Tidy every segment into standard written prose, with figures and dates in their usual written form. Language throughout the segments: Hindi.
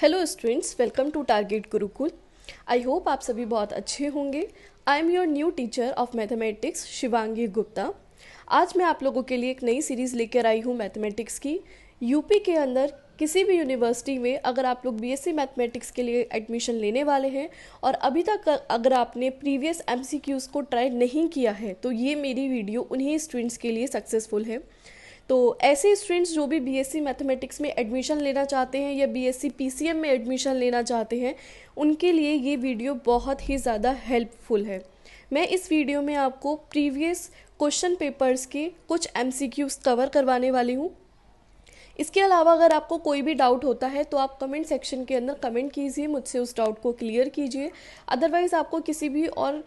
Hello students, welcome to target Gurukul. I hope आप सभी बहुत अच्छे होंगे। I am your new teacher of mathematics Shivangi Gupta. आज मैं आप लोगों के लिए एक नई सीरीज़ लेकर आई हूँ मैथमेटिक्स की। यूपी के अंदर किसी भी यूनिवर्सिटी में अगर आप लोग बीएससी मैथमेटिक्स के लिए एडमिशन लेने वाले हैं और अभी तक अगर आपने प्रीवियस एमसीक्यूज़ को ट्राई नहीं किया है तो ये मेरी वीडियो उन्हीं स्टूडेंट्स के लिए सक्सेसफुल है। तो ऐसे स्टूडेंट्स जो भी बीएससी मैथमेटिक्स में एडमिशन लेना चाहते हैं या बीएससी पीसीएम में एडमिशन लेना चाहते हैं, उनके लिए ये वीडियो बहुत ही ज़्यादा हेल्पफुल है। मैं इस वीडियो में आपको प्रीवियस क्वेश्चन पेपर्स के कुछ एमसीक्यूज़ कवर करवाने वाली हूँ। इसके अलावा अगर आपको कोई भी डाउट होता है तो आप कमेंट सेक्शन के अंदर कमेंट कीजिए, मुझसे उस डाउट को क्लियर कीजिए। अदरवाइज़ आपको किसी भी और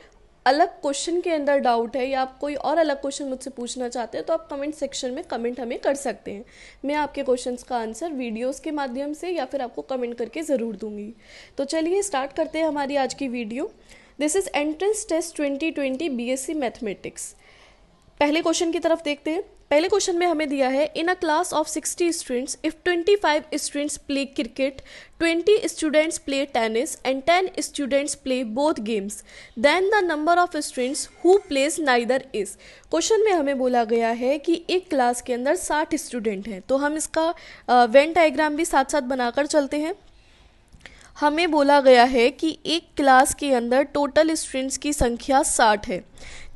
अलग क्वेश्चन के अंदर डाउट है या आप कोई और अलग क्वेश्चन मुझसे पूछना चाहते हैं तो आप कमेंट सेक्शन में कमेंट हमें कर सकते हैं। मैं आपके क्वेश्चंस का आंसर वीडियोस के माध्यम से या फिर आपको कमेंट करके ज़रूर दूंगी। तो चलिए स्टार्ट करते हैं हमारी आज की video. This is entrance test 2020 BSc mathematics. पहले क्वेश्चन की तरफ देखते हैं। पहले क्वेश्चन में हमें दिया है in a class of 60 students if 25 students play cricket, 20 students play tennis and 10 students play both games, then the number of students who plays neither is. Question में हमें बोला गया है कि एक क्लास के अंदर 60 स्टूडेंट हैं, तो हम इसका वेन डायग्राम भी साथ साथ बनाकर चलते हैं। हमें बोला गया है कि एक क्लास के अंदर टोटल स्टूडेंट्स की संख्या 60 है,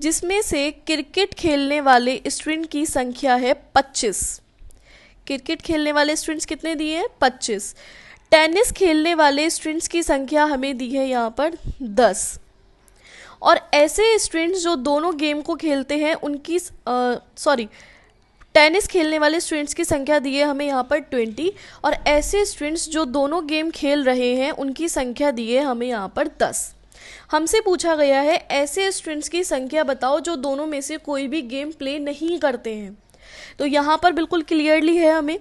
जिसमें से क्रिकेट खेलने वाले स्टूडेंट की संख्या है 25। क्रिकेट खेलने वाले स्टूडेंट्स कितने दिए हैं? 25। टेनिस खेलने वाले स्टूडेंट्स की संख्या हमें दी है यहाँ पर 10। और ऐसे स्टूडेंट्स जो दोनों गेम को खेलते हैं उनकी टेनिस खेलने वाले स्टूडेंट्स की संख्या दी है हमें यहाँ पर 20। और ऐसे स्टूडेंट्स जो दोनों गेम खेल रहे हैं उनकी संख्या दी है हमें यहाँ पर 10। हमसे पूछा गया है ऐसे स्टूडेंट्स की संख्या बताओ जो दोनों में से कोई भी गेम प्ले नहीं करते हैं। तो यहाँ पर बिल्कुल क्लियरली है हमें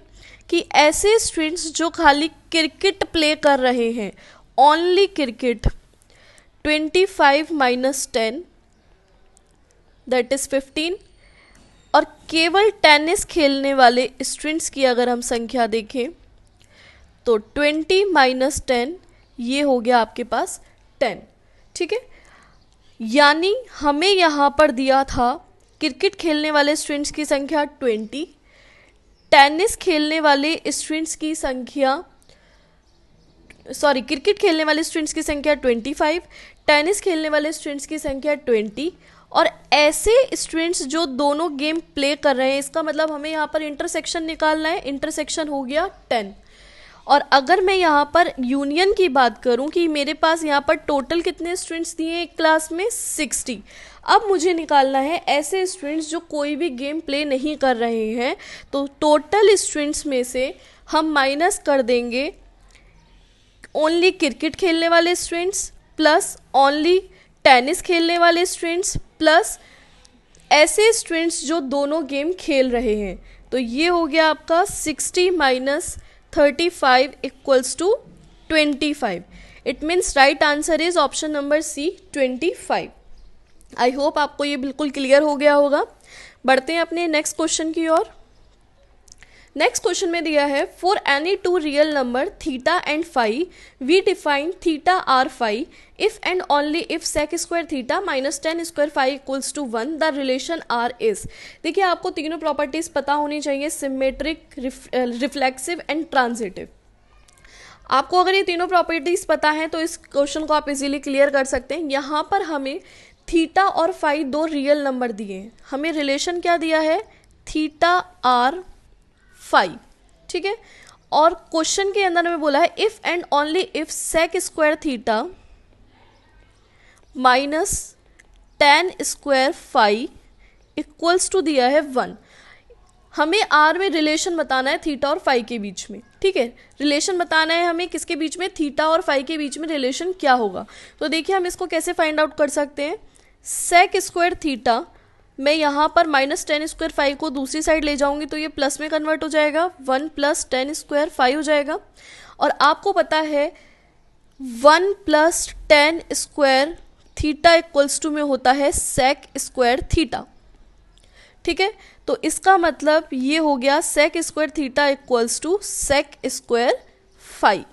कि ऐसे स्टूडेंट्स जो खाली क्रिकेट प्ले कर रहे हैं, only cricket, 25 minus 10 that is 15। और केवल टेनिस खेलने वाले स्टूडेंट्स की अगर हम संख्या देखें तो 20 माइनस 10 ये हो गया आपके पास 10। ठीक है, यानी हमें यहाँ पर दिया था क्रिकेट खेलने वाले स्टूडेंट्स की संख्या 20, टेनिस खेलने वाले स्टूडेंट्स की संख्या क्रिकेट खेलने वाले स्टूडेंट्स की संख्या 25, टेनिस खेलने वाले स्टूडेंट्स की संख्या 20 और ऐसे स्टूडेंट्स जो दोनों गेम प्ले कर रहे हैं। इसका मतलब हमें यहाँ पर इंटरसेक्शन निकालना है। इंटरसेक्शन हो गया 10। और अगर मैं यहाँ पर यूनियन की बात करूँ कि मेरे पास यहाँ पर टोटल कितने स्टूडेंट्स दिए हैं एक क्लास में? 60। अब मुझे निकालना है ऐसे स्टूडेंट्स जो कोई भी गेम प्ले नहीं कर रहे हैं। तो टोटल स्टूडेंट्स में से हम माइनस कर देंगे ओनली क्रिकेट खेलने वाले स्टूडेंट्स प्लस ओनली टेनिस खेलने वाले स्टूडेंट्स प्लस ऐसे स्टूडेंट्स जो दोनों गेम खेल रहे हैं। तो ये हो गया आपका 60 minus 35 equals to 25। It means right answer is option number C, 25। I hope आपको ये बिल्कुल क्लियर हो गया होगा। बढ़ते हैं अपने नेक्स्ट क्वेश्चन की ओर। नेक्स्ट क्वेश्चन में दिया है for any two real number theta and phi we define theta R phi if and only if sec square theta minus 10 square phi equals to 1 the relation R is. देखिए, आपको तीनों प्रॉपर्टीज पता होनी चाहिए, सिमेट्रिक, रिफ्लेक्सिव एंड ट्रांजिटिव। आपको अगर ये तीनों प्रॉपर्टीज पता है तो इस क्वेश्चन को आप इजीली क्लियर कर सकते हैं। यहाँ पर हमें थीटा और फाई दो रियल नंबर दिए हैं, हमें रिलेशन क्या दिया है? Theta R phi. ठीक है, और क्वेश्चन के अंदर में बोला है if and only if sec square theta minus 10 square phi equals to दिया है 1। हमें आर में रिलेशन बताना है थीटा और फाई के बीच में। ठीक है, रिलेशन बताना है हमें किसके बीच में? थीटा और फाई के बीच में रिलेशन क्या होगा। तो देखिए हम इसको कैसे फाइंड आउट कर सकते हैं। सेक स्क्वायर थीटा, मैं यहाँ पर माइनस 10 स्क्वायर फाई को दूसरी साइड ले जाऊंगी तो ये प्लस में कन्वर्ट हो जाएगा, 1 प्लस 10 स्क्वायर फाई हो जाएगा। और आपको पता है 1 plus 10 square theta equals to में होता है सेक स्क्वायर थीटा। ठीक है, तो इसका मतलब ये हो गया sec square theta equals to sec square phi.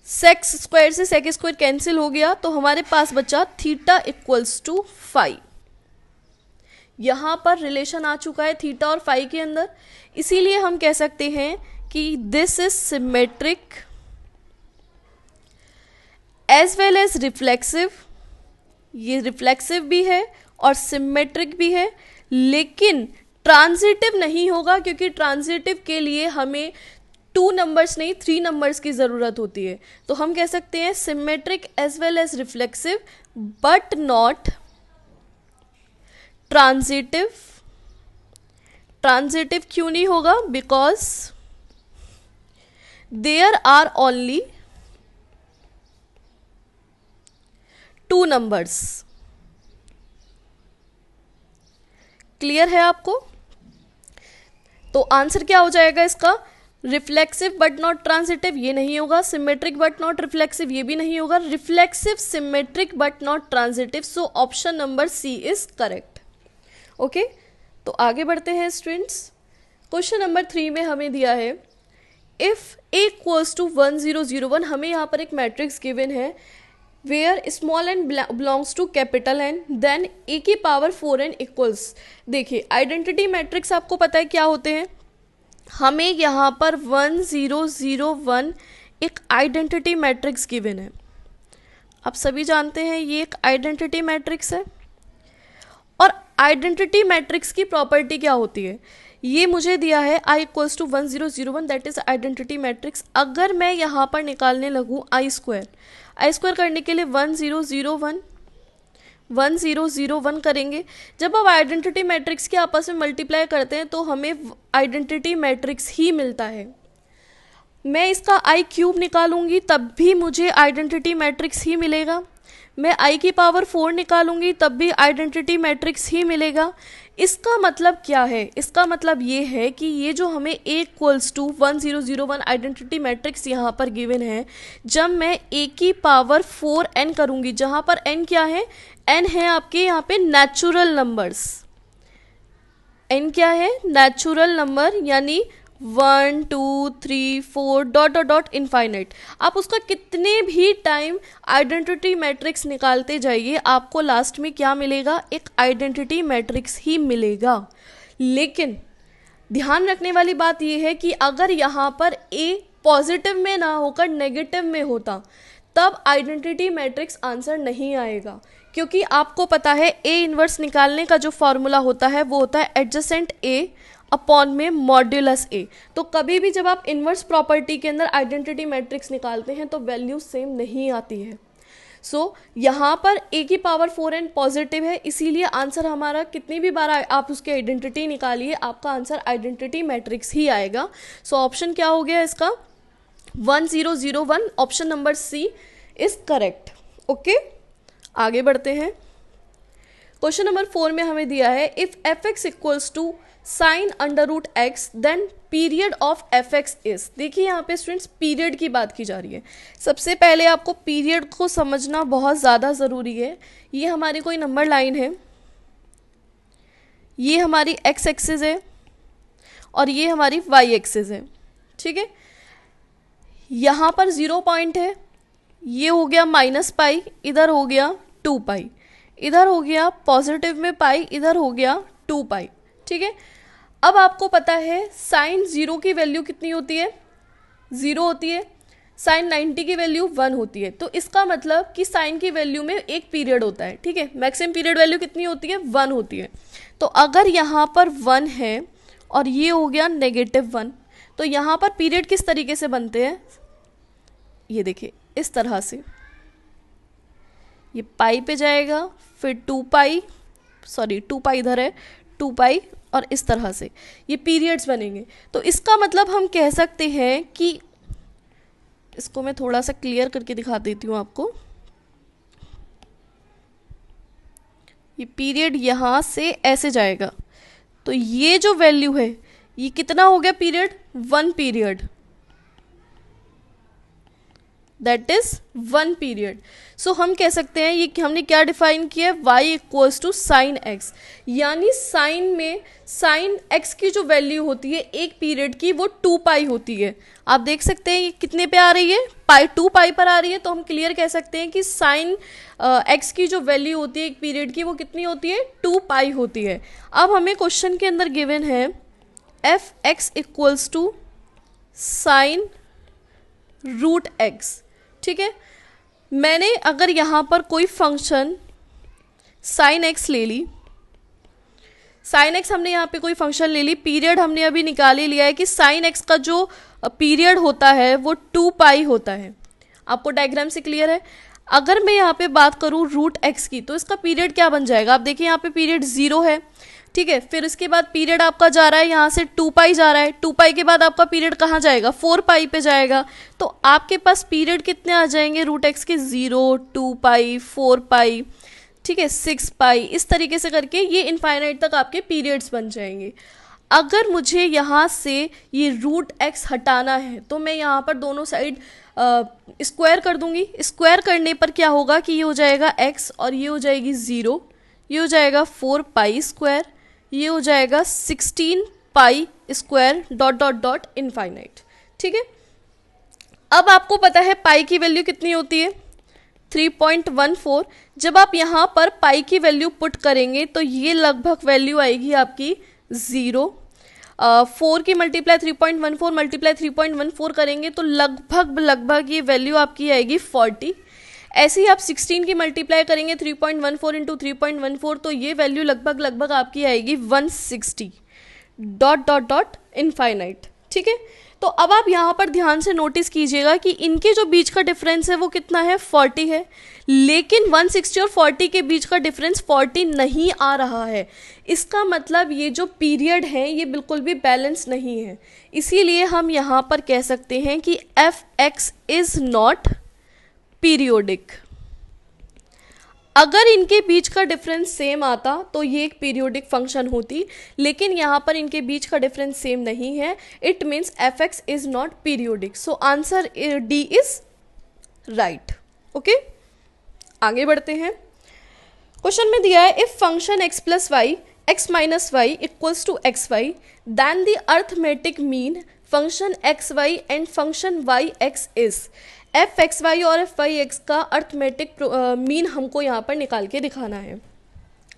Sec square से सेक स्क्वायर कैंसिल हो गया, तो हमारे पास बचा थीटा इक्वल्स टू फाई। यहाँ पर रिलेशन आ चुका है थीटा और फाई के अंदर, इसीलिए हम कह सकते हैं कि this is symmetric as well as reflexive. ये रिफ्लेक्सिव भी है और सिमेट्रिक भी है, लेकिन ट्रांजिटिव नहीं होगा, क्योंकि ट्रांजिटिव के लिए हमें 2 नंबर्स नहीं 3 नंबर्स की ज़रूरत होती है। तो हम कह सकते हैं symmetric as well as reflexive but not transitive. Transitive क्यों नहीं होगा? Because there are only 2 numbers. Clear है आपको? तो आंसर क्या हो जाएगा इसका? रिफ्लेक्सिव बट नॉट ट्रांजिटिव ये नहीं होगा, सिमेट्रिक बट नॉट रिफ्लेक्सिव ये भी नहीं होगा, reflexive symmetric but not transitive. So option number C is correct. Okay, तो आगे बढ़ते हैं स्टूडेंट्स। क्वेश्चन नंबर 3 में हमें दिया है इफ a इक्वल्स टू 1001, हमें यहाँ पर एक मैट्रिक्स गिवन है where small n belongs to capital N, then a की पावर 4n इक्वल्स। देखिए आइडेंटिटी मैट्रिक्स आपको पता है क्या होते हैं। हमें यहाँ पर 1001 एक आइडेंटिटी मैट्रिक्स गिवन है। आप सभी जानते हैं ये एक आइडेंटिटी मैट्रिक्स है। और आइडेंटिटी मैट्रिक्स की प्रॉपर्टी क्या होती है? ये मुझे दिया है i equals to 1001, that is identity matrix. अगर मैं यहाँ पर निकालने लगूँ आई स्क्वायर करने के लिए 1001 करेंगे। जब आप आइडेंटिटी मैट्रिक्स के आपस में मल्टीप्लाई करते हैं तो हमें आइडेंटिटी मैट्रिक्स ही मिलता है। मैं इसका i क्यूब निकालूंगी तब भी मुझे आइडेंटिटी मैट्रिक्स ही मिलेगा। मैं i की पावर 4 निकालूंगी तब भी आइडेंटिटी मैट्रिक्स ही मिलेगा। इसका मतलब क्या है? इसका मतलब ये है कि ये जो हमें a equals to 1001 identity matrix यहाँ पर गिवन है, जब मैं a की पावर 4n करूँगी, जहाँ पर n क्या है? n है आपके यहाँ पे नेचुरल नंबर्स। n क्या है? नेचुरल नंबर, यानी 1 2 3 4 डॉट डॉट डॉट इनफाइनाइट। आप उसका कितने भी टाइम आइडेंटिटी मैट्रिक्स निकालते जाइए, आपको लास्ट में क्या मिलेगा? एक आइडेंटिटी मैट्रिक्स ही मिलेगा। लेकिन ध्यान रखने वाली बात यह है कि अगर यहाँ पर a पॉजिटिव में ना होकर नेगेटिव में होता तब आइडेंटिटी मैट्रिक्स आंसर नहीं आएगा, क्योंकि आपको पता है a इनवर्स निकालने का जो फॉर्मूला होता है वो होता है एडजेसेंट a अपॉन में मॉड्यूलस a। तो कभी भी जब आप इनवर्स प्रॉपर्टी के अंदर आइडेंटिटी मैट्रिक्स निकालते हैं तो वैल्यू सेम नहीं आती है। सो यहाँ पर a की पावर 4n पॉजिटिव है, इसीलिए आंसर हमारा कितनी भी बार आप उसकी आइडेंटिटी निकालिए आपका आंसर आइडेंटिटी मैट्रिक्स ही आएगा। सो ऑप्शन क्या हो गया इसका? 1001, option number C is correct. Okay, आगे बढ़ते हैं। क्वेश्चन नंबर 4 में हमें दिया है if fx equals to sine under root x then period of fx is. देखिए यहाँ पे स्टूडेंट्स पीरियड की बात की जा रही है। सबसे पहले आपको पीरियड को समझना बहुत ज़्यादा ज़रूरी है। ये हमारी कोई नंबर लाइन है, ये हमारी x एक्सिस है और ये हमारी y एक्सिस है, ठीक है। यहाँ पर 0 पॉइंट है, ये हो गया -पाई, इधर हो गया 2 पाई, इधर हो गया पॉजिटिव में पाई, इधर हो गया 2 पाई, ठीक है। अब आपको पता है साइन 0 की वैल्यू कितनी होती है? 0 होती है। साइन 90 की वैल्यू 1 होती है। तो इसका मतलब कि साइन की वैल्यू में एक पीरियड होता है, ठीक है। मैक्सिमम पीरियड वैल्यू कितनी होती है? 1 होती है। तो अगर यहाँ पर 1 है और ये हो गया -1, तो यहाँ पर पीरियड किस तरीके से बनते हैं? ये देखिए इस तरह से, ये पाई पे जाएगा, फिर 2 पाई इधर है, 2 पाई, और इस तरह से ये पीरियड्स बनेंगे। तो इसका मतलब हम कह सकते हैं कि इसको मैं थोड़ा सा क्लियर करके दिखा देती हूँ आपको। ये पीरियड यहाँ से ऐसे जाएगा, तो ये जो वैल्यू है ये कितना हो गया period? 1 period, that is 1 period. So हम कह सकते हैं ये हमने क्या डिफाइन किया है? y equals to sine x, यानी साइन में साइन x की जो वैल्यू होती है एक पीरियड की वो 2 पाई होती है। आप देख सकते हैं ये कितने पे आ रही है? पाई 2 पाई पर आ रही है, तो हम क्लियर कह सकते हैं कि साइन एक्स की जो वैल्यू होती है एक पीरियड की वो कितनी होती है, 2 पाई होती है। अब हमें क्वेश्चन के अंदर गिवन है f x equals to sine root x. ठीक है, मैंने अगर यहाँ पर कोई फंक्शन साइन एक्स ले ली, साइन एक्स हमने यहाँ पे कोई फंक्शन ले ली, पीरियड हमने अभी निकाल ही लिया है कि साइन एक्स का जो पीरियड होता है वो 2 पाई होता है। आपको डायग्राम से क्लियर है। अगर मैं यहाँ पे बात करूँ रूट एक्स की, तो इसका पीरियड क्या बन जाएगा, आप देखिए यहाँ पे पीरियड 0 है। ठीक है, फिर इसके बाद पीरियड आपका जा रहा है यहाँ से 2 पाई जा रहा है, 2 पाई के बाद आपका पीरियड कहाँ जाएगा, 4 पाई पे जाएगा। तो आपके पास पीरियड कितने आ जाएंगे रूट एक्स के, 0, 2 पाई, 4 पाई, ठीक है, 6 पाई, इस तरीके से करके ये इनफाइनाइट तक आपके पीरियड्स बन जाएंगे। अगर मुझे यहाँ से ये रूट एक्स हटाना है तो मैं यहाँ पर दोनों साइड स्क्वायर कर दूंगी। स्क्वायर करने पर क्या होगा कि ये हो जाएगा x और ये हो जाएगी 0, ये हो जाएगा 4 पाई स्क्वायर, ये हो जाएगा 16 pi square dot dot dot infinite. ठीक है, अब आपको पता है पाई की वैल्यू कितनी होती है, 3.14। जब आप यहाँ पर पाई की वैल्यू पुट करेंगे तो ये लगभग वैल्यू आएगी आपकी 0। 4 की मल्टीप्लाई 3.14 मल्टीप्लाई 3.14 करेंगे तो लगभग ये वैल्यू आपकी आएगी 40। ऐसे ही आप 16 की मल्टीप्लाई करेंगे 3.14 इंटू 3.14 तो ये वैल्यू लगभग आपकी आएगी 160 डॉट डॉट डॉट इनफाइनाइट। ठीक है, तो अब आप यहाँ पर ध्यान से नोटिस कीजिएगा कि इनके जो बीच का डिफरेंस है वो कितना है, 40 है, लेकिन 160 और 40 के बीच का डिफरेंस 40 नहीं आ रहा है। इसका मतलब ये जो पीरियड है ये बिल्कुल भी बैलेंस नहीं है। इसीलिए हम यहाँ पर कह सकते हैं कि F x is not periodic. अगर इनके बीच का डिफरेंस सेम आता तो ये एक पीरियोडिक फंक्शन होती, लेकिन यहाँ पर इनके बीच का डिफरेंस सेम नहीं है। It means f x is not periodic. So answer D is right. Okay, आगे बढ़ते हैं। क्वेश्चन में दिया है if function x plus y x minus y equals to x y then the arithmetic mean function x y and function y x is. F x y और एफ वाई एक्स का अर्थमेटिक मीन हमको यहाँ पर निकाल के दिखाना है।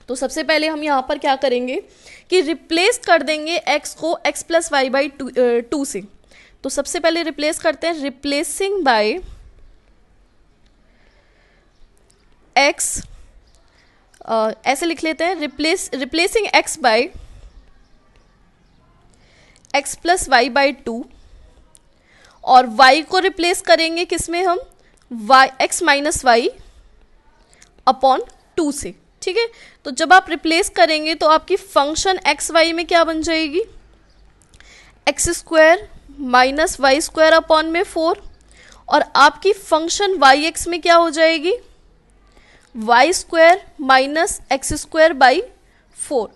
तो सबसे पहले हम यहाँ पर क्या करेंगे कि रिप्लेस कर देंगे x को x प्लस वाई बाई 2 से। तो सबसे पहले रिप्लेस करते हैं, रिप्लेसिंग बाय x, ऐसे लिख लेते हैं, replacing x by x plus y by 2 और y को रिप्लेस करेंगे किसमें हम, x माइनस वाई अपॉन 2 से। ठीक है, तो जब आप रिप्लेस करेंगे तो आपकी फंक्शन एक्स वाई में क्या बन जाएगी, x square minus y square upon में 4, और आपकी फंक्शन वाई एक्स में क्या हो जाएगी, Y square minus x square by 4।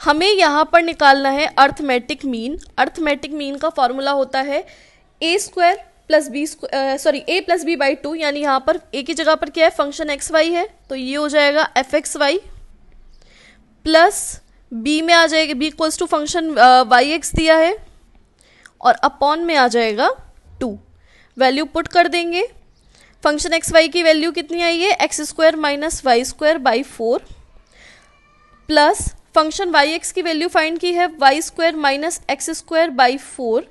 हमें यहाँ पर निकालना है अर्थमेटिक मीन। अर्थमेटिक मीन का फॉर्मूला होता है A square plus B A plus B by 2, यानी यहाँ पर ए की जगह पर क्या है, फंक्शन एक्स वाई है, तो ये हो जाएगा f x y, plus b में आ जाएगा b equals to function y x दिया है, और अपॉन में आ जाएगा 2। वैल्यू पुट कर देंगे, फंक्शन एक्स वाई की वैल्यू कितनी आई है, x square minus y square by 4, plus function y x की वैल्यू फाइंड की है y square minus x square by 4,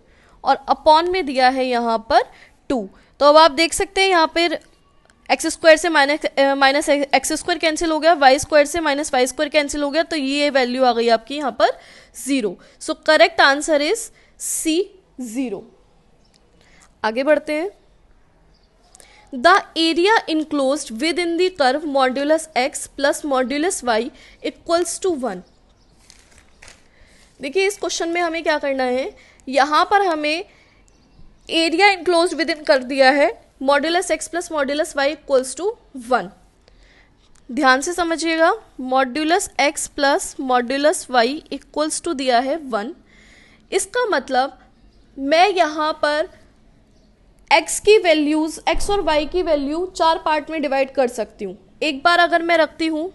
और अपॉन में दिया है यहाँ पर 2। तो अब आप देख सकते हैं यहाँ पर एक्स स्क्वायर से माइनस एक्स स्क्वायर कैंसिल हो गया, वाई स्क्वायर से माइनस वाई स्क्वायर कैंसिल हो गया, तो ये वैल्यू आ गई आपकी यहाँ पर 0। So correct answer is C 0। आगे बढ़ते हैं। The area enclosed within the curve modulus x plus modulus y equals to 1। देखिए इस क्वेश्चन में हमें क्या करना है, यहाँ पर हमें एरिया इनक्लोज्ड विद इन कर दिया है, modulus x plus modulus y equals to 1। ध्यान से समझिएगा, modulus x plus modulus y equals to दिया है 1। इसका मतलब मैं यहाँ पर x की वैल्यूज, x और y की वैल्यू 4 पार्ट में डिवाइड कर सकती हूँ। एक बार अगर मैं रखती हूँ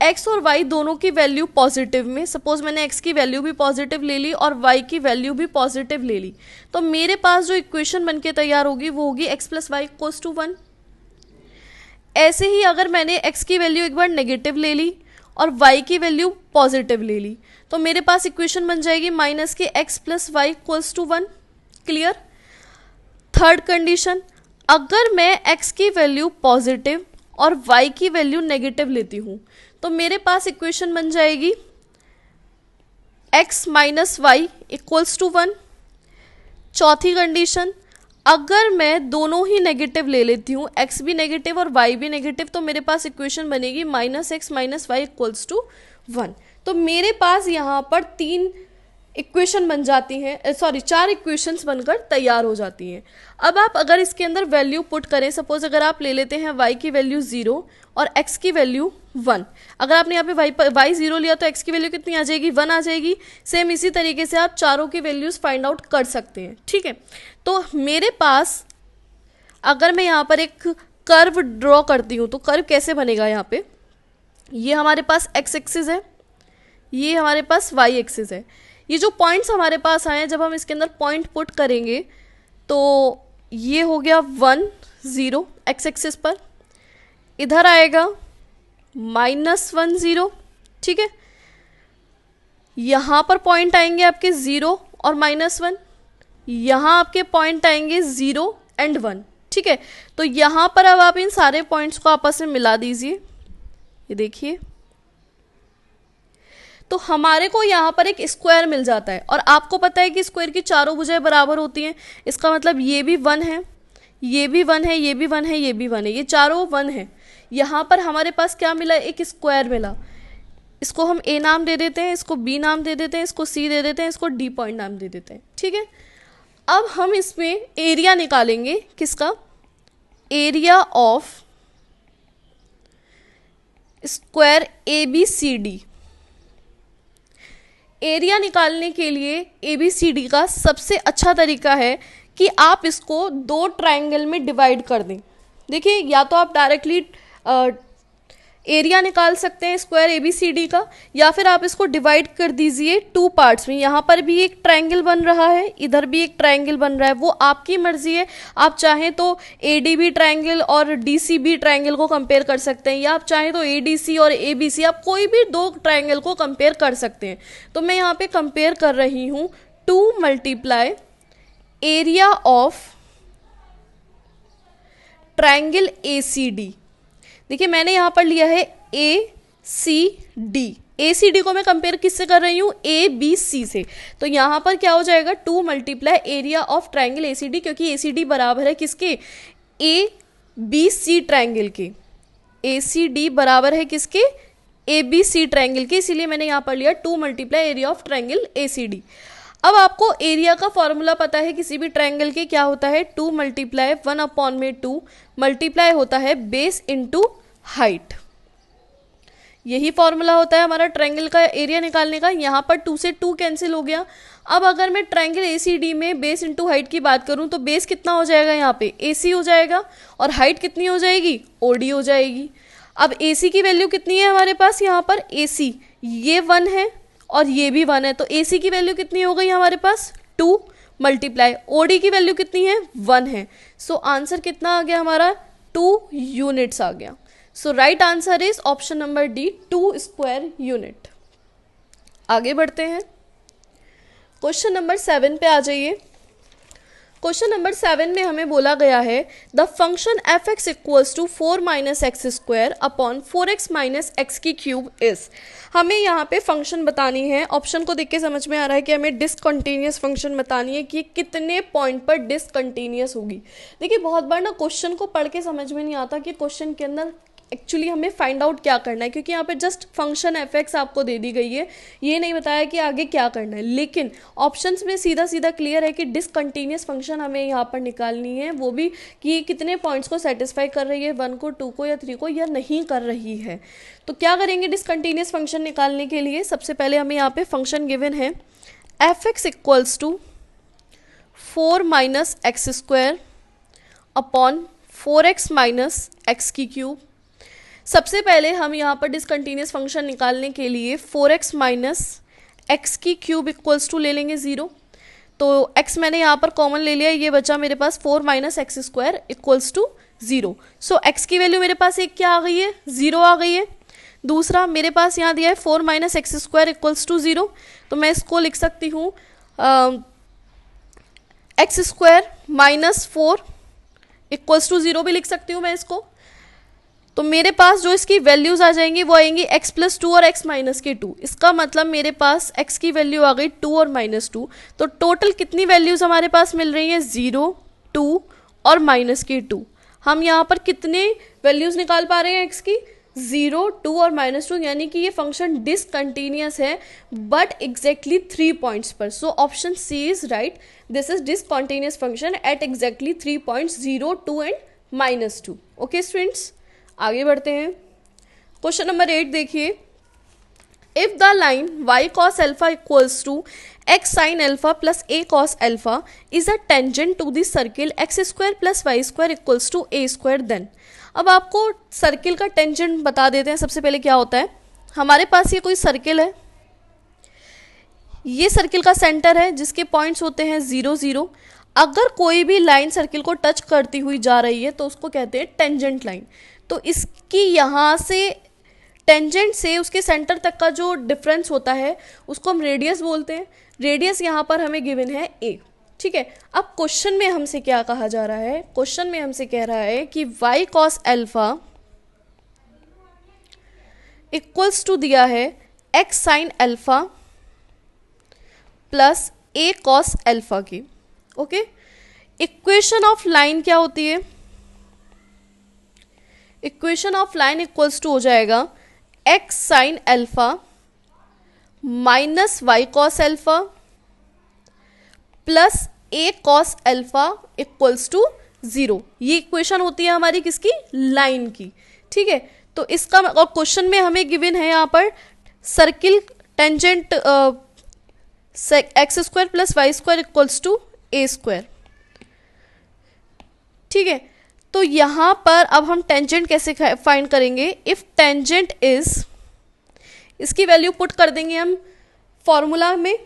x और y दोनों की वैल्यू पॉजिटिव में, सपोज मैंने x की वैल्यू भी पॉजिटिव ले ली और y की वैल्यू भी पॉजिटिव ले ली, तो मेरे पास जो इक्वेशन बनके तैयार होगी वो होगी x plus y equals to 1। ऐसे ही अगर मैंने x की वैल्यू एक बार नेगेटिव ले ली और y की वैल्यू पॉजिटिव ले ली, तो मेरे पास इक्वेशन बन जाएगी माइनस के x plus y equals to 1। Clear. Third condition, अगर मैं x की वैल्यू पॉजिटिव और y की वैल्यू नेगेटिव लेती हूँ, तो मेरे पास इक्वेशन बन जाएगी x minus y equals to 1। चौथी कंडीशन, अगर मैं दोनों ही नेगेटिव ले लेती हूँ, x भी नेगेटिव और y भी नेगेटिव, तो मेरे पास इक्वेशन बनेगी minus x minus y equals to 1। तो मेरे पास यहाँ पर तीन इक्वेशन बन जाती हैं, सॉरी 4 इक्वेशंस बनकर तैयार हो जाती हैं। अब आप अगर इसके अंदर वैल्यू पुट करें, सपोज अगर आप ले लेते हैं y की वैल्यू 0 और x की वैल्यू 1, अगर आपने यहाँ पे y 0 लिया तो x की वैल्यू कितनी आ जाएगी, 1 आ जाएगी। सेम इसी तरीके से आप चारों की वैल्यूज़ फाइंड आउट कर सकते हैं। ठीक है, तो मेरे पास अगर मैं यहाँ पर एक कर्व ड्रॉ करती हूँ, तो कर्व कैसे बनेगा, यहाँ पे ये हमारे पास x एक्सिस है, ये हमारे पास y एक्सिस है। ये जो पॉइंट्स हमारे पास आए हैं, जब हम इसके अंदर पॉइंट पुट करेंगे तो ये हो गया 1 0 एक्स एक्सिस पर, इधर आएगा -1 0। ठीक है, यहाँ पर पॉइंट आएंगे आपके 0 और -1, यहाँ आपके पॉइंट आएंगे 0 एंड 1। ठीक है, तो यहाँ पर अब आप इन सारे पॉइंट्स को आपस में मिला दीजिए, ये देखिए, तो हमारे को यहाँ पर एक स्क्वायर मिल जाता है। और आपको पता है कि स्क्वायर की चारों भुजाएं बराबर होती हैं, इसका मतलब ये भी 1 है, ये भी 1 है, ये भी 1 है, ये भी 1 है, ये चारों 1 है। यहाँ पर हमारे पास क्या मिला, एक स्क्वायर मिला। इसको हम ए नाम दे देते हैं, इसको बी नाम दे देते हैं, इसको सी दे देते हैं, इसको डी पॉइंट नाम दे देते हैं। ठीक है, अब हम इसमें एरिया निकालेंगे, किसका, area of square A B C D. Area निकालने के लिए ABCD का सबसे अच्छा तरीका है कि आप इसको 2 ट्रायंगल में डिवाइड कर दें। देखिए, या तो आप डायरेक्टली एरिया निकाल सकते हैं स्क्वायर ABCD का, या फिर आप इसको डिवाइड कर दीजिए 2 पार्ट्स में। यहाँ पर भी एक ट्रायंगल बन रहा है, इधर भी एक ट्रायंगल बन रहा है, वो आपकी मर्जी है। आप चाहें तो ADB ट्रायंगल और DCB ट्रायंगल को कंपेयर कर सकते हैं, या आप चाहें तो ADC और ABC, आप कोई भी 2 ट्रायंगल को कंपेयर कर सकते हैं। तो मैं यहाँ पे कंपेयर कर रही हूँ 2 multiply area of triangle ACD। देखिए, मैंने यहाँ पर लिया है ACD। ACD को मैं कंपेयर किससे कर रही हूँ, ABC से। तो यहाँ पर क्या हो जाएगा, 2 multiply area of triangle ACD, क्योंकि ACD बराबर है किसके, ABC ट्रायंगल के। ACD बराबर है किसके, ABC ट्रायंगल के, इसीलिए मैंने यहाँ पर लिया 2 multiply area of triangle ACD। अब आपको एरिया का फॉर्मूला पता है किसी भी ट्रायंगल के, क्या होता है, 2 मल्टीप्लाई 1/2 मल्टीप्लाई होता है बेस इंटू हाइट। यही फॉर्मूला होता है हमारा ट्रायंगल का एरिया निकालने का। यहाँ पर 2 से 2 कैंसिल हो गया। अब अगर मैं ट्रायंगल ACD में बेस इंटू हाइट की बात करूँ, तो बेस कितना हो जाएगा, यहाँ पे AC हो जाएगा, और हाइट कितनी हो जाएगी, OD हो जाएगी। अब AC की वैल्यू कितनी है हमारे पास, यहाँ पर AC ये 1 है और ये भी 1 है, तो AC की वैल्यू कितनी हो गई हमारे पास, 2 मल्टीप्लाई OD की वैल्यू कितनी है, 1 है। सो आंसर कितना आ गया हमारा, 2 यूनिट्स आ गया। So right answer is option number D, 2 square unit. आगे बढ़ते हैं, क्वेश्चन नंबर 7 पे आ जाइए। क्वेश्चन नंबर 7 में हमें बोला गया है the function f x equals to 4 minus x square upon 4x minus x की क्यूब इज। हमें यहाँ पे फंक्शन बतानी है। ऑप्शन को देख के समझ में आ रहा है कि हमें डिसकंटीन्यूअस फंक्शन बतानी है कि कितने पॉइंट पर डिसकंटीन्यूअस होगी। देखिए, बहुत बार ना क्वेश्चन को पढ़ के समझ में नहीं आता कि क्वेश्चन के अंदर एक्चुअली हमें फाइंड आउट क्या करना है, क्योंकि यहाँ पे जस्ट फंक्शन एफ एक्स आपको दे दी गई है, ये नहीं बताया कि आगे क्या करना है। लेकिन ऑप्शंस में सीधा सीधा क्लियर है कि डिसकंटीन्यूअस फंक्शन हमें यहाँ पर निकालनी है, वो भी कि कितने पॉइंट्स को सेटिस्फाई कर रही है, 1 को, 2 को या 3 को, या नहीं कर रही है। तो क्या करेंगे डिसकंटीन्यूअस फंक्शन निकालने के लिए, सबसे पहले हमें यहाँ पे फंक्शन गिवन है f x equals to 4 minus x square upon 4x minus x की क्यूब। सबसे पहले हम यहाँ पर डिसकंटिन्यूस फंक्शन निकालने के लिए 4x माइनस एक्स की क्यूब इक्वल्स टू ले लेंगे 0। तो x मैंने यहाँ पर कॉमन ले लिया, ये बचा मेरे पास 4 minus x square equals to 0। So x की वैल्यू मेरे पास एक क्या आ गई है, 0 आ गई है। दूसरा मेरे पास यहाँ दिया है 4 minus x square equals to 0, तो मैं इसको लिख सकती हूँ x square minus 4 equals to 0 भी लिख सकती हूँ मैं इसको। तो मेरे पास जो इसकी वैल्यूज आ जाएंगी वो आएंगी x प्लस 2 और x माइनस के 2। इसका मतलब मेरे पास x की वैल्यू आ गई 2 और माइनस 2। तो टोटल कितनी वैल्यूज हमारे पास मिल रही हैं, 0, 2 और माइनस के 2। हम यहाँ पर कितने वैल्यूज निकाल पा रहे हैं x की, 0, 2 और माइनस 2, यानी कि ये फंक्शन डिसकंटिन्यूअस है बट एग्जैक्टली 3 पॉइंट्स पर। So option C is right, this is discontinuous function at exactly 3 points, 0, 2 and minus 2। Okay students, आगे बढ़ते हैं। क्वेश्चन नंबर 8 देखिए, if the line y cos alpha equals to x sin alpha plus a cos alpha is a tangent to the circle x square plus y square equals to a square, then. अब आपको सर्किल का टेंजेंट बता देते हैं। सबसे पहले क्या होता है, हमारे पास ये कोई सर्किल है, ये सर्किल का सेंटर है जिसके पॉइंट्स होते हैं 0, 0। अगर कोई भी लाइन सर्किल को टच करती हुई जा रही है तो उसको कहते हैं टेंजेंट लाइन। तो इसकी यहाँ से टेंजेंट से उसके सेंटर तक का जो डिफरेंस होता है उसको हम रेडियस बोलते हैं। रेडियस यहाँ पर हमें गिवन है a, ठीक है। अब क्वेश्चन में हमसे क्या कहा जा रहा है, क्वेश्चन में हमसे कह रहा है कि y cos alpha equals to दिया है x sin alpha plus a cos alpha की। ओके, इक्वेशन ऑफ लाइन क्या होती है, equation of line equals to हो जाएगा x sine alpha minus y cos alpha plus a cos alpha equals to 0। ये इक्वेशन होती है हमारी किसकी, लाइन की, ठीक है। तो इसका और क्वेश्चन में हमें गिवन है यहाँ पर circle tangent x square plus y square equals to a square, ठीक है। तो यहाँ पर अब हम टेंजेंट कैसे फाइंड करेंगे, इफ टेंजेंट इज, इसकी वैल्यू पुट कर देंगे हम फॉर्मूला में,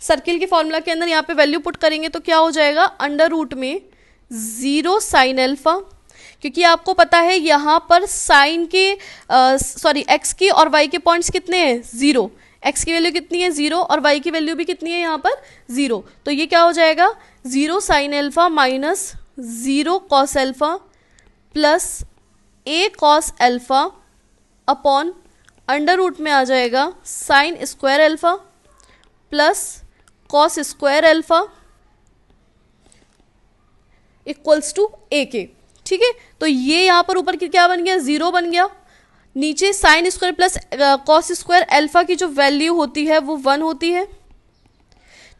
सर्किल के फॉर्मूला के अंदर यहाँ पे वैल्यू पुट करेंगे तो क्या हो जाएगा, अंडर रूट में 0 साइन अल्फा, क्योंकि आपको पता है यहाँ पर साइन के एक्स की और वाई के पॉइंट्स कितने हैं, 0। एक्स की वैल्यू कितनी है, 0, और वाई की वैल्यू भी कितनी है यहाँ पर, 0। तो ये क्या हो जाएगा, 0 sine alpha minus 0 cos alpha plus a cos alpha upon under root में आ जाएगा sine square alpha plus cos square alpha equals to a के, ठीक है। तो ये यहाँ पर ऊपर की क्या बन गया, 0 बन गया। नीचे sine square plus cos square alpha की जो वैल्यू होती है वो 1 होती है,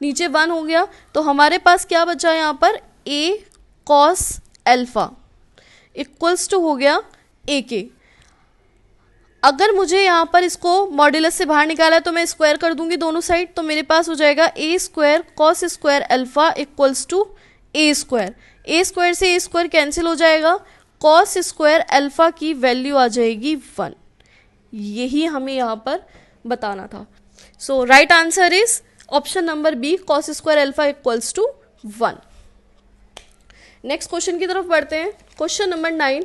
नीचे 1 हो गया। तो हमारे पास क्या बचा यहाँ पर, a cos alpha equals to हो गया a के। अगर मुझे यहाँ पर इसको मॉड्यूलस से बाहर निकाला है तो मैं स्क्वायर कर दूंगी दोनों साइड, तो मेरे पास हो जाएगा a square cos square alpha equals to a square. a square से a स्क्वायर कैंसिल हो जाएगा, कॉस स्क्वायर अल्फा की वैल्यू आ जाएगी 1। यही हमें यहाँ पर बताना था। So right answer is option number B, cos square alpha equals to 1। Next question की तरफ बढ़ते हैं। Question number 9,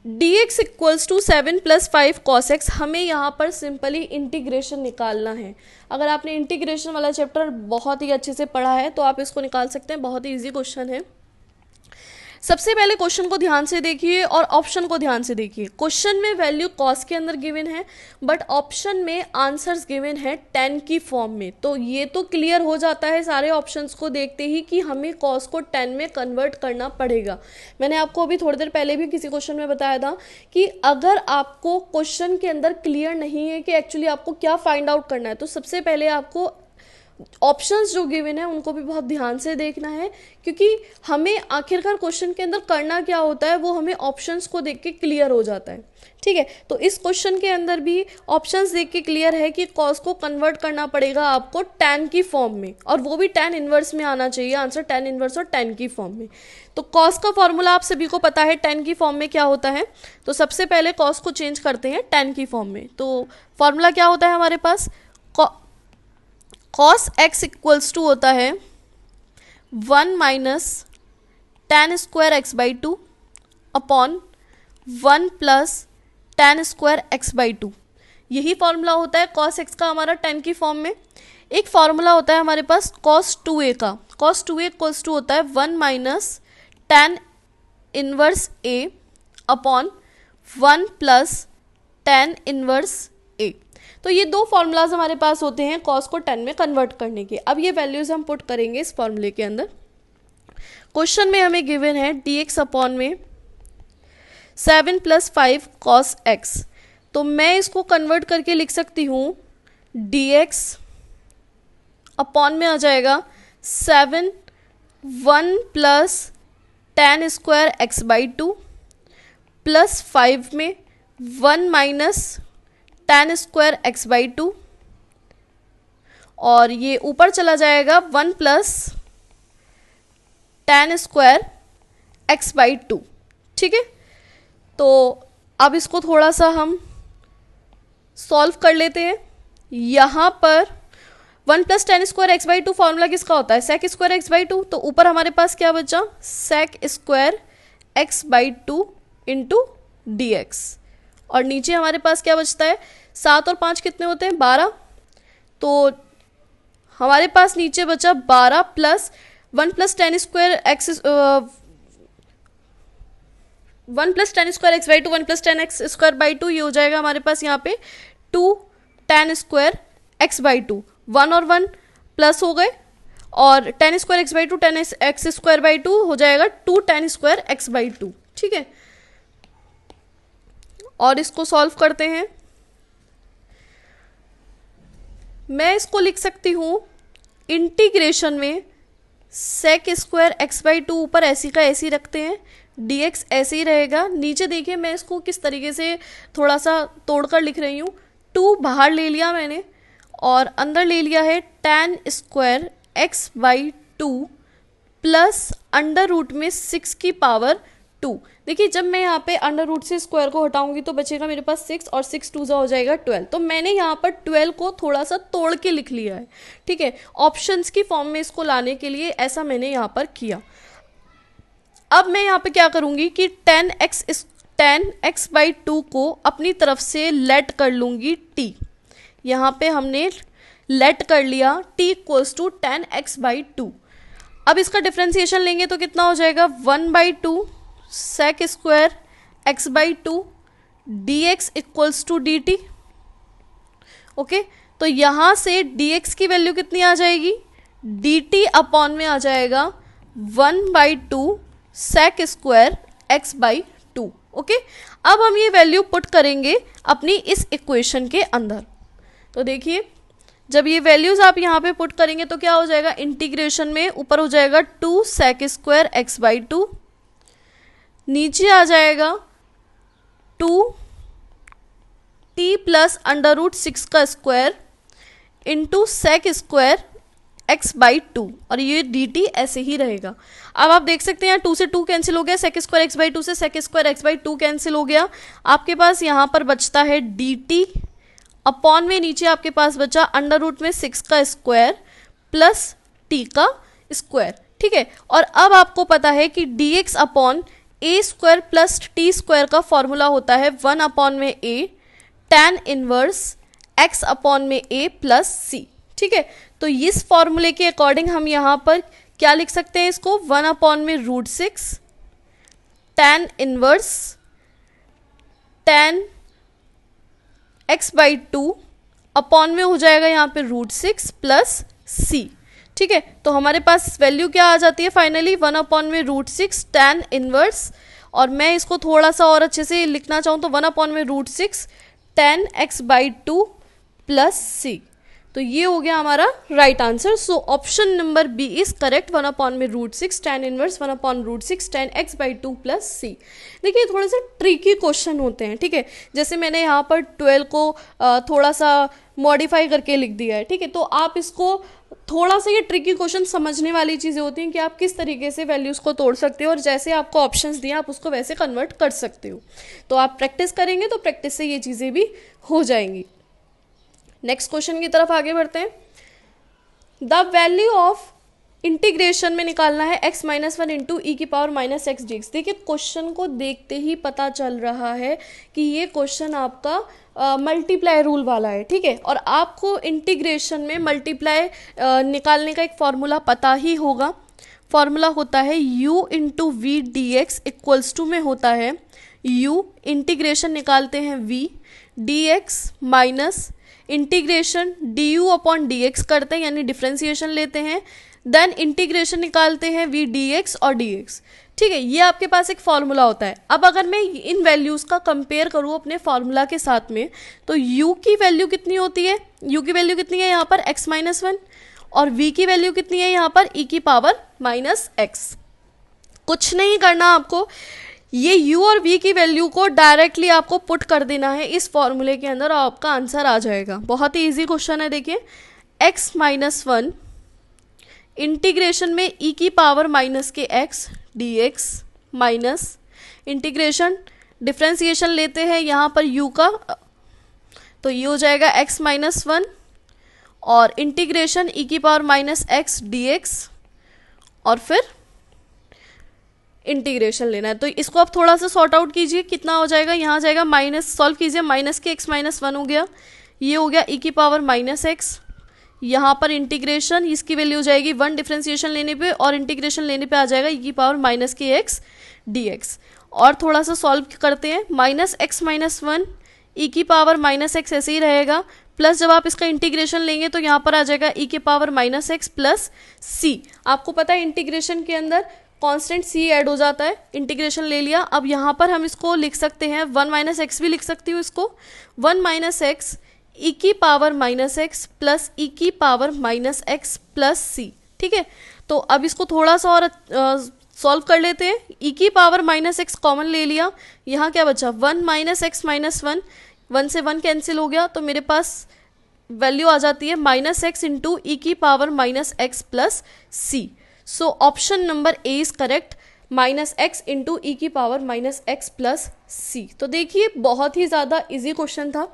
dx equals to 7 प्लस 5 cos x। हमें यहाँ पर सिंपली इंटीग्रेशन निकालना है। अगर आपने इंटीग्रेशन वाला चैप्टर बहुत ही अच्छे से पढ़ा है तो आप इसको निकाल सकते हैं, बहुत ही इजी क्वेश्चन है। सबसे पहले क्वेश्चन को ध्यान से देखिए और ऑप्शन को ध्यान से देखिए। क्वेश्चन में वैल्यू कॉस के अंदर गिवन है बट ऑप्शन में आंसर्स गिवन है 10 की फॉर्म में। तो ये तो क्लियर हो जाता है सारे ऑप्शंस को देखते ही कि हमें कॉस को 10 में कन्वर्ट करना पड़ेगा। मैंने आपको अभी थोड़ी देर पहले भी किसी क्वेश्चन में बताया था कि अगर आपको क्वेश्चन के अंदर क्लियर नहीं है कि एक्चुअली आपको क्या फाइंड आउट करना है तो सबसे पहले आपको ऑप्शंस जो गिवन है उनको भी बहुत ध्यान से देखना है, क्योंकि हमें आखिरकार क्वेश्चन के अंदर करना क्या होता है वो हमें ऑप्शंस को देख के क्लियर हो जाता है। ठीक है, तो इस क्वेश्चन के अंदर भी ऑप्शंस देख के क्लियर है कि कॉस को कन्वर्ट करना पड़ेगा आपको tan की फॉर्म में, और वो भी tan इनवर्स में आना चाहिए आंसर, tan इनवर्स और tan की फॉर्म में। तो कॉस का फॉर्मूला आप सभी को पता है tan की फॉर्म में क्या होता है। तो सबसे पहले कॉस को चेंज करते हैं tan की फॉर्म में। तो फॉर्मूला क्या होता है हमारे पास, cos x इक्वल्स टू होता है 1 minus tan square x by two upon 1 plus tan square x by to. यही फॉर्मूला होता है cos x का हमारा tan की फॉर्म में। एक फॉर्मूला होता है हमारे पास cos 2a का, cos 2a इक्वल्स टू होता है 1 minus tan inverse a upon 1 plus tan inverse a। तो ये दो फॉर्मूलाज हमारे पास होते हैं cos को tan में कन्वर्ट करने के। अब ये वैल्यूज हम पुट करेंगे इस फॉर्मूले के अंदर। क्वेश्चन में हमें गिवन है dx अपॉन में 7 प्लस 5 cos x। तो मैं इसको कन्वर्ट करके लिख सकती हूँ dx अपॉन में आ जाएगा 7 1 plus tan square x by two plus 5 में 1 minus tan square x by two, और ये ऊपर चला जाएगा 1 plus tan square x by to. ठीक है, तो अब इसको थोड़ा सा हम सॉल्व कर लेते हैं। यहाँ पर 1 plus tan square x by to formula किसका होता है, sec square x by to. तो ऊपर हमारे पास क्या बचा, sec square x by two into D x, और नीचे हमारे पास क्या बचता है, 7 और 5 कितने होते हैं, 12। तो हमारे पास नीचे बचा 12 plus 1 plus tan square x 1 plus tan square x by to 1 plus tan x square by two, ये हो जाएगा हमारे पास यहाँ पे 2 tan square x by to. 1 और 1 प्लस हो गए, और tan square x by to tan x square by two हो जाएगा 2 tan square x by to. ठीक है, और इसको सॉल्व करते हैं। मैं इसको लिख सकती हूँ इंटीग्रेशन में sec square x by to ऊपर ऐसी का ऐसी रखते हैं, dx ऐसे ही रहेगा। नीचे देखिए मैं इसको किस तरीके से थोड़ा सा तोड़कर लिख रही हूँ। 2 बाहर ले लिया मैंने और अंदर ले लिया है tan square x by two plus under root में 6 की पावर 2। देखिए जब मैं यहाँ पे अंडर रूट से स्क्वायर को हटाऊंगी तो बचेगा मेरे पास 6, और 6 2 हो जाएगा 12। तो मैंने यहाँ पर 12 को थोड़ा सा तोड़ के लिख लिया है। ठीक है, ऑप्शंस की फॉर्म में इसको लाने के लिए ऐसा मैंने यहाँ पर किया। अब मैं यहाँ पे क्या करूँगी कि tan x बाई टू को अपनी तरफ से लेट कर लूँगी t। यहाँ पे हमने लेट कर लिया t equals to tan x by two. अब इसका डिफ्रेंसिएशन लेंगे तो कितना हो जाएगा, 1 by two sec square x by two d x equals to d t. Okay, तो यहाँ से dx की वैल्यू कितनी आ जाएगी, dt अपॉन में आ जाएगा 1 by two sec square x by to. Okay, अब हम ये वैल्यू पुट करेंगे अपनी इस इक्वेशन के अंदर। तो देखिए जब ये वैल्यूज आप यहाँ पे पुट करेंगे तो क्या हो जाएगा, इंटीग्रेशन में ऊपर हो जाएगा 2 sec square x by to, नीचे आ जाएगा 2 t प्लस अंडर रूट 6 का square into sec square x by two, और ये dt ऐसे ही रहेगा। अब आप देख सकते हैं 2 से 2 कैंसिल हो गया, sec square x by two से sec square x by two cancel हो गया। आपके पास यहाँ पर बचता है dt अपॉन में नीचे आपके पास बचा अंडर रूट में 6 का स्क्वायर प्लस t का स्क्वायर। ठीक है, और अब आपको पता है कि dx अपॉन ए स्क्वायर प्लस टी स्क्वायर का फॉर्मूला होता है 1 अपॉन में a tan inverse x upon में a प्लस c। ठीक है, तो इस फॉर्मूले के अकॉर्डिंग हम यहाँ पर क्या लिख सकते हैं, इसको 1 अपॉन में root 6 tan inverse tan x by two upon में हो जाएगा यहाँ पे रूट 6 प्लस c। ठीक है, तो हमारे पास वैल्यू क्या आ जाती है फाइनली, 1 अपॉन में रूट 6 tan इनवर्स, और मैं इसको थोड़ा सा और अच्छे से लिखना चाहूँ तो 1 अपॉन में root 6 tan x by two plus c। तो ये हो गया हमारा right answer. So option number B is correct, 1/√6 tan inverse 1/√6 tan x by 2 + c। देखिए थोड़े से ट्रिकी क्वेश्चन होते हैं, ठीक है। जैसे मैंने यहाँ पर 12 को थोड़ा सा मॉडिफाई करके लिख दिया है, ठीक है। तो आप इसको थोड़ा सा, ये ट्रिकी क्वेश्चन समझने वाली चीज़ें होती हैं कि आप किस तरीके से वैल्यूज़ को तोड़ सकते हो और जैसे आपको ऑप्शंस दिए आप उसको वैसे कन्वर्ट कर सकते हो। तो आप प्रैक्टिस करेंगे तो प्रैक्टिस से ये चीज़ें भी हो जाएंगी। नेक्स्ट क्वेश्चन की तरफ आगे बढ़ते हैं। द वैल्यू ऑफ इंटीग्रेशन में निकालना है x - 1 इंटू ई की पावर -x dx। देखिए क्वेश्चन को देखते ही पता चल रहा है कि ये क्वेश्चन आपका मल्टीप्लाई रूल वाला है, ठीक है। और आपको इंटीग्रेशन में मल्टीप्लाई निकालने का एक फॉर्मूला पता ही होगा। फॉर्मूला होता है u into v d x equals to में होता है u, इंटीग्रेशन निकालते हैं v, d x minus integration d u upon d x करते हैं, यानी डिफ्रेंसिएशन लेते हैं, देन इंटीग्रेशन निकालते हैं वी डी एक्स और डी एक्स, ठीक है। ये आपके पास एक फॉर्मूला होता है। अब अगर मैं इन वैल्यूज़ का कंपेयर करूँ अपने फॉर्मूला के साथ में, तो u की वैल्यू कितनी होती है, u की वैल्यू कितनी है यहाँ पर x - 1, और v की वैल्यू कितनी है यहाँ पर e की पावर -x। कुछ नहीं करना आपको, ये u और v की वैल्यू को डायरेक्टली आपको पुट कर देना है इस फॉर्मूले के अंदर और आपका आंसर आ जाएगा। बहुत ही इजी क्वेश्चन है। देखिए x - 1 इंटीग्रेशन में e की power -x dx minus integration differentiation लेते हैं यहाँ पर u का, तो ये हो जाएगा x - 1 और इंटीग्रेशन e की पावर -x dx और फिर इंटीग्रेशन लेना है। तो इसको आप थोड़ा सा सॉर्ट आउट कीजिए, कितना हो जाएगा, यहाँ जाएगा माइनस, सॉल्व कीजिए, माइनस के x - 1 हो गया, ये हो गया e की पावर -x, यहाँ पर इंटीग्रेशन इसकी वैल्यू हो जाएगी 1 डिफ्रेंसिएशन लेने पे और इंटीग्रेशन लेने पे आ जाएगा e की पावर -x dx। और थोड़ा सा सॉल्व करते हैं, -x - 1 e की पावर -x ऐसे ही रहेगा, प्लस जब आप इसका इंटीग्रेशन लेंगे तो यहाँ पर आ जाएगा e की पावर -x प्लस c। आपको पता है इंटीग्रेशन के अंदर कांस्टेंट c ऐड हो जाता है। इंटीग्रेशन ले लिया, अब यहाँ पर हम इसको लिख सकते हैं 1 - x भी लिख सकती हूँ इसको, 1 - x e की पावर -x प्लस e की पावर -x प्लस c, ठीक है। तो अब इसको थोड़ा सा और सॉल्व कर लेते हैं। e की पावर -x कॉमन ले लिया, यहाँ क्या बचा 1 - x - 1, 1 से 1 कैंसिल हो गया, तो मेरे पास वैल्यू आ जाती है -x इंटू ई की power -x plus c। So option number A is correct, -x into E की पावर -x प्लस c। तो देखिए बहुत ही ज़्यादा इजी क्वेश्चन था।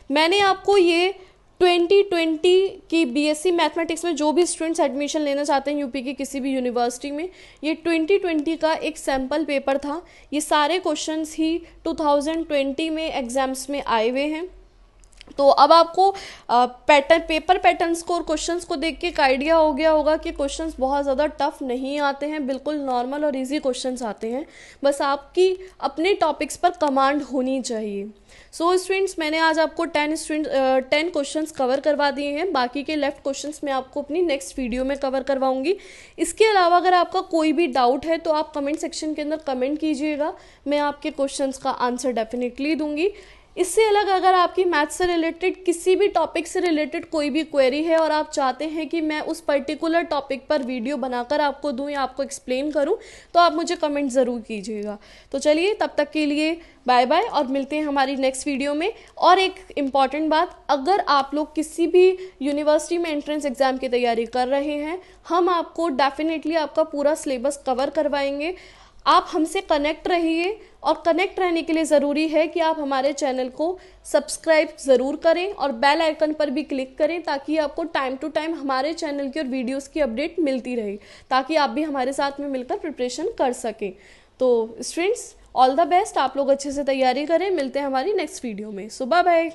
मैंने आपको ये 2020 की बीएससी मैथमेटिक्स में जो भी स्टूडेंट्स एडमिशन लेना चाहते हैं यूपी की किसी भी यूनिवर्सिटी में, ये 2020 का एक सैम्पल पेपर था। ये सारे क्वेश्चंस ही 2020 में एग्जाम्स में आए हुए हैं। तो अब आपको पेपर पैटर्न्स को और क्वेश्चंस को देख के एक आइडिया हो गया होगा कि क्वेश्चंस बहुत ज़्यादा टफ नहीं आते हैं, बिल्कुल नॉर्मल और इजी क्वेश्चंस आते हैं। बस आपकी अपने टॉपिक्स पर कमांड होनी चाहिए। सो स्टूडेंट्स, मैंने आज आपको 10 क्वेश्चंस कवर करवा दिए हैं। बाकी के लेफ्ट क्वेश्चंस मैं आपको अपनी नेक्स्ट वीडियो में कवर करवाऊंगी। इसके अलावा अगर आपका कोई भी डाउट है तो आप कमेंट सेक्शन के अंदर कमेंट कीजिएगा, मैं आपके क्वेश्चंस का आंसर डेफिनेटली दूंगी। इससे अलग अगर आपकी मैथ्स से रिलेटेड किसी भी टॉपिक से रिलेटेड कोई भी क्वेरी है और आप चाहते हैं कि मैं उस पर्टिकुलर टॉपिक पर वीडियो बनाकर आपको दूं या आपको एक्सप्लेन करूं, तो आप मुझे कमेंट ज़रूर कीजिएगा। तो चलिए तब तक के लिए बाय बाय और मिलते हैं हमारी नेक्स्ट वीडियो में। और एक इम्पॉर्टेंट बात, अगर आप लोग किसी भी यूनिवर्सिटी में एंट्रेंस एग्जाम की तैयारी कर रहे हैं, हम आपको डेफिनेटली आपका पूरा सिलेबस कवर करवाएंगे। आप हमसे कनेक्ट रहिए और कनेक्ट रहने के लिए ज़रूरी है कि आप हमारे चैनल को सब्सक्राइब ज़रूर करें और बेल आइकन पर भी क्लिक करें, ताकि आपको टाइम टू टाइम हमारे चैनल की और वीडियोस की अपडेट मिलती रहे, ताकि आप भी हमारे साथ में मिलकर प्रिपरेशन कर सकें। तो स्टूडेंट्स, ऑल द बेस्ट, आप लोग अच्छे से तैयारी करें। मिलते हैं हमारी नेक्स्ट वीडियो में। सो बाय बाय।